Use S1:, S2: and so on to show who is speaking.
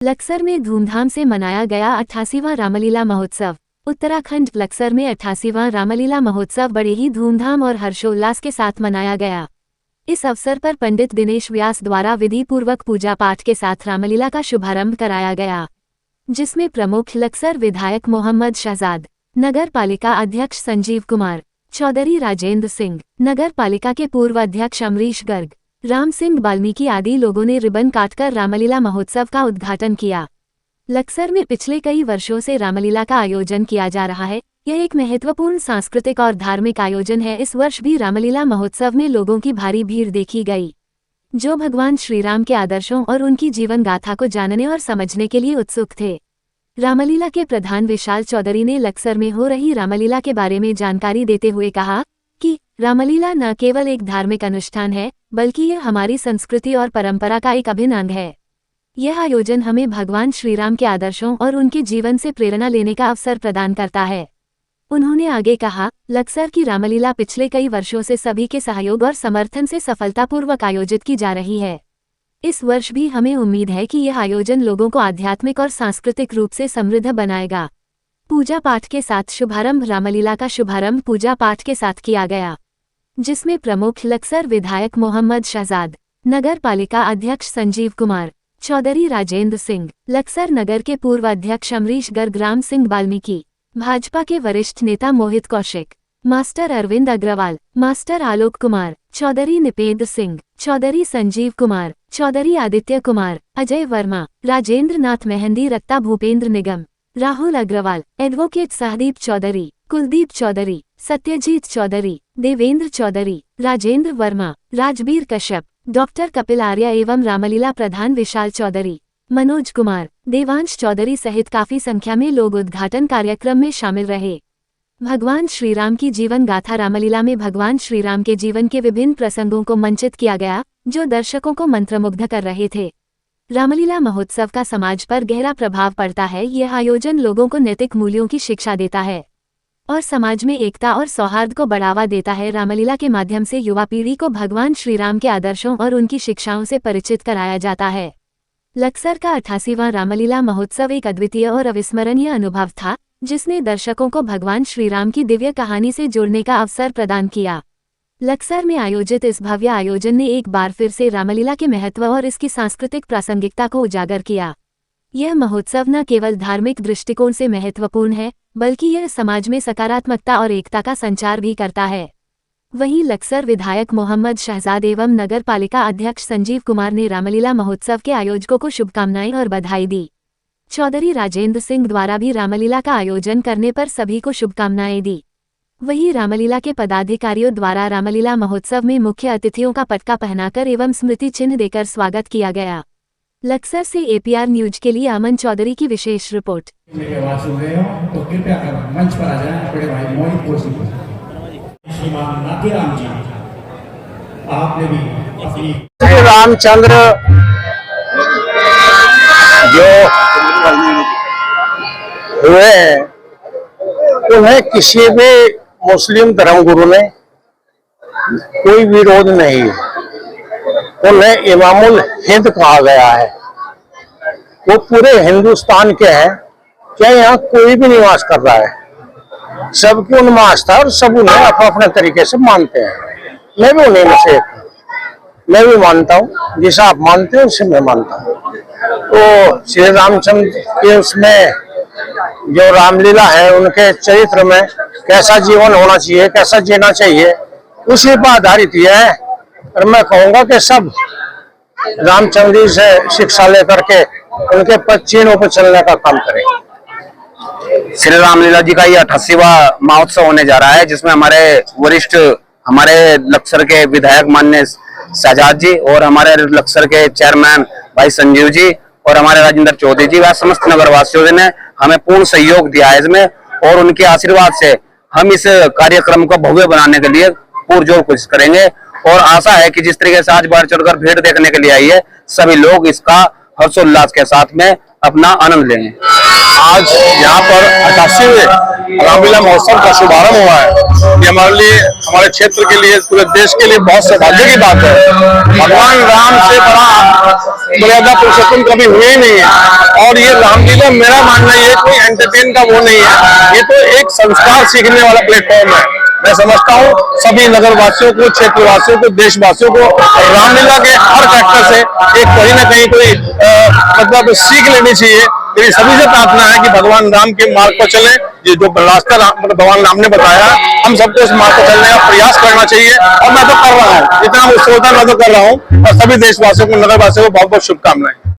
S1: लक्सर में धूमधाम से मनाया गया 88वां रामलीला महोत्सव। उत्तराखंड लक्सर में 88वां रामलीला महोत्सव बड़े ही धूमधाम और हर्षोल्लास के साथ मनाया गया। इस अवसर पर पंडित दिनेश व्यास द्वारा विधि पूर्वक पूजा पाठ के साथ रामलीला का शुभारंभ कराया गया, जिसमें प्रमुख लक्सर विधायक मोहम्मद शहजाद, नगर पालिका अध्यक्ष संजीव कुमार, चौधरी राजेंद्र सिंह, नगर पालिका के पूर्व अध्यक्ष अमरीश गर्ग, राम सिंह वाल्मीकि आदि लोगों ने रिबन काटकर रामलीला महोत्सव का उद्घाटन किया। लक्सर में पिछले कई वर्षों से रामलीला का आयोजन किया जा रहा है। यह एक महत्वपूर्ण सांस्कृतिक और धार्मिक आयोजन है। इस वर्ष भी रामलीला महोत्सव में लोगों की भारी भीड़ देखी गई, जो भगवान श्रीराम के आदर्शों और उनकी जीवन गाथा को जानने और समझने के लिए उत्सुक थे। रामलीला के प्रधान विशाल चौधरी ने लक्सर में हो रही रामलीला के बारे में जानकारी देते हुए कहा कि रामलीला न केवल एक धार्मिक अनुष्ठान है, बल्कि यह हमारी संस्कृति और परंपरा का एक अभिन्न अंग है। यह आयोजन हमें भगवान श्रीराम के आदर्शों और उनके जीवन से प्रेरणा लेने का अवसर प्रदान करता है। उन्होंने आगे कहा, लक्सर की रामलीला पिछले कई वर्षों से सभी के सहयोग और समर्थन से सफलतापूर्वक आयोजित की जा रही है। इस वर्ष भी हमें उम्मीद है कि यह आयोजन लोगों को आध्यात्मिक और सांस्कृतिक रूप से समृद्ध बनाएगा। पूजा पाठ के साथ शुभारंभ रामलीला का शुभारंभ पूजा पाठ के साथ किया गया, जिसमें प्रमुख लक्सर विधायक मोहम्मद शहजाद, नगर पालिका अध्यक्ष संजीव कुमार, चौधरी राजेंद्र सिंह, लक्सर नगर के पूर्व अध्यक्ष अमरीश गर्ग, राम सिंह वाल्मीकि, भाजपा के वरिष्ठ नेता मोहित कौशिक, मास्टर अरविंद अग्रवाल, मास्टर आलोक कुमार, चौधरी निपेंद्र सिंह, चौधरी संजीव कुमार, चौधरी आदित्य कुमार, अजय वर्मा, राजेंद्र नाथ मेहंदी, रत्ता भूपेंद्र निगम, राहुल अग्रवाल, एडवोकेट सहदीप चौधरी, कुलदीप चौधरी, सत्यजीत चौधरी, देवेंद्र चौधरी, राजेंद्र वर्मा, राजबीर कश्यप, डॉक्टर कपिल आर्य एवं रामलीला प्रधान विशाल चौधरी, मनोज कुमार, देवांश चौधरी सहित काफी संख्या में लोग उद्घाटन कार्यक्रम में शामिल रहे। भगवान श्रीराम की जीवन गाथा रामलीला में भगवान श्रीराम के जीवन के विभिन्न प्रसंगों को मंचित किया गया, जो दर्शकों को मंत्रमुग्ध कर रहे थे। रामलीला महोत्सव का समाज पर गहरा प्रभाव पड़ता है। यह आयोजन लोगों को नैतिक मूल्यों की शिक्षा देता है और समाज में एकता और सौहार्द को बढ़ावा देता है। रामलीला के माध्यम से युवा पीढ़ी को भगवान श्रीराम के आदर्शों और उनकी शिक्षाओं से परिचित कराया जाता है। लक्सर का 88वां रामलीला महोत्सव एक अद्वितीय और अविस्मरणीय अनुभव था, जिसने दर्शकों को भगवान श्रीराम की दिव्य कहानी से जुड़ने का अवसर प्रदान किया। लक्सर में आयोजित इस भव्य आयोजन ने एक बार फिर से रामलीला के महत्व और इसकी सांस्कृतिक प्रासंगिकता को उजागर किया। यह महोत्सव न केवल धार्मिक दृष्टिकोण से महत्वपूर्ण है, बल्कि यह समाज में सकारात्मकता और एकता का संचार भी करता है। वहीं लक्सर विधायक मोहम्मद शहजाद एवं नगर पालिका अध्यक्ष संजीव कुमार ने रामलीला महोत्सव के आयोजकों को शुभकामनाएं और बधाई दी। चौधरी राजेंद्र सिंह द्वारा भी रामलीला का आयोजन करने पर सभी को शुभकामनाएं दी। वहीं रामलीला के पदाधिकारियों द्वारा रामलीला महोत्सव में मुख्य अतिथियों का पटका पहनाकर एवं स्मृति चिन्ह देकर स्वागत किया गया। लक्सर से APR न्यूज के लिए अमन चौधरी की विशेष रिपोर्ट।
S2: तो कृपया मंच पर आ जाएं बड़े भाई मोहित कौशिक जी। श्रीमान नाथीराम जी, आपने भी अपनी
S3: श्री रामचंद्र जो हुए, उन्हें किसी भी मुस्लिम धर्मगुरु ने कोई विरोध नहीं है। उन्हें इमामुल हिंद कहा गया है। वो पूरे हिंदुस्तान के हैं, क्या यहाँ कोई भी निवास कर रहा है। सबकी उनमें आस्था और सब उन्हें अपने अपने तरीके से मानते हैं। मैं भी उन्हीं में से एक हूँ। मैं भी मानता हूँ, जैसा आप मानते हैं उसे मैं मानता हूँ। तो श्री रामचंद्र के उसमें जो रामलीला है, उनके चरित्र में कैसा जीवन होना चाहिए, कैसा जीना चाहिए, उसी पर आधारित है। और मैं कहूँगा कि सब रामचंद्र जी से शिक्षा लेकर के उनके पच्चीनों पर चलने का काम करें।
S4: श्री रामलीला जी का ये 88वां महोत्सव होने जा रहा है, जिसमें हमारे वरिष्ठ, हमारे लक्सर के विधायक माननीय शहजाद जी और हमारे लक्सर के चेयरमैन भाई संजीव जी और हमारे राजेंद्र चौधरी जी व समस्त नगरवासियों ने हमें पूर्ण सहयोग दिया है इसमें, और उनके आशीर्वाद से हम इस कार्यक्रम को भव्य बनाने के लिए पुरजोर कोशिश करेंगे। और आशा है कि जिस तरीके से आज बढ़ चढ़कर भीड़ देखने के लिए आई है, सभी लोग इसका हर्षोल्लास के साथ में अपना आनंद लेंगे।
S3: आज यहाँ पर 88वें रामलीला महोत्सव का शुभारंभ हुआ है। ये हमारे लिए, हमारे क्षेत्र के लिए, पूरे देश के लिए बहुत सौभाग्य की बात है। भगवान राम से बड़ा मर्यादा पुरुषोत्तम कभी हुए ही नहीं है। और ये रामलीला, मेरा मानना ये कोई एंटरटेन का वो नहीं है, ये तो एक संस्कार सीखने वाला प्लेटफॉर्म है। मैं समझता हूँ सभी नगरवासियों को, क्षेत्रवासियों को, देशवासियों को रामलीला के हर फैक्टर से एक कहीं ना कहीं कोई मतलब सीख लेनी चाहिए। मेरी सभी से प्रार्थना है कि भगवान राम के मार्ग पर चले। ये जो रास्ता भगवान राम ने बताया, हम सबको इस मार्ग पर चलने का प्रयास करना चाहिए। और मैं तो कर रहा हूँ, इतना उत्सुकता मैं तो कर रहा हूँ। और सभी देशवासियों को, नगरवासियों को बहुत बहुत शुभकामनाएं।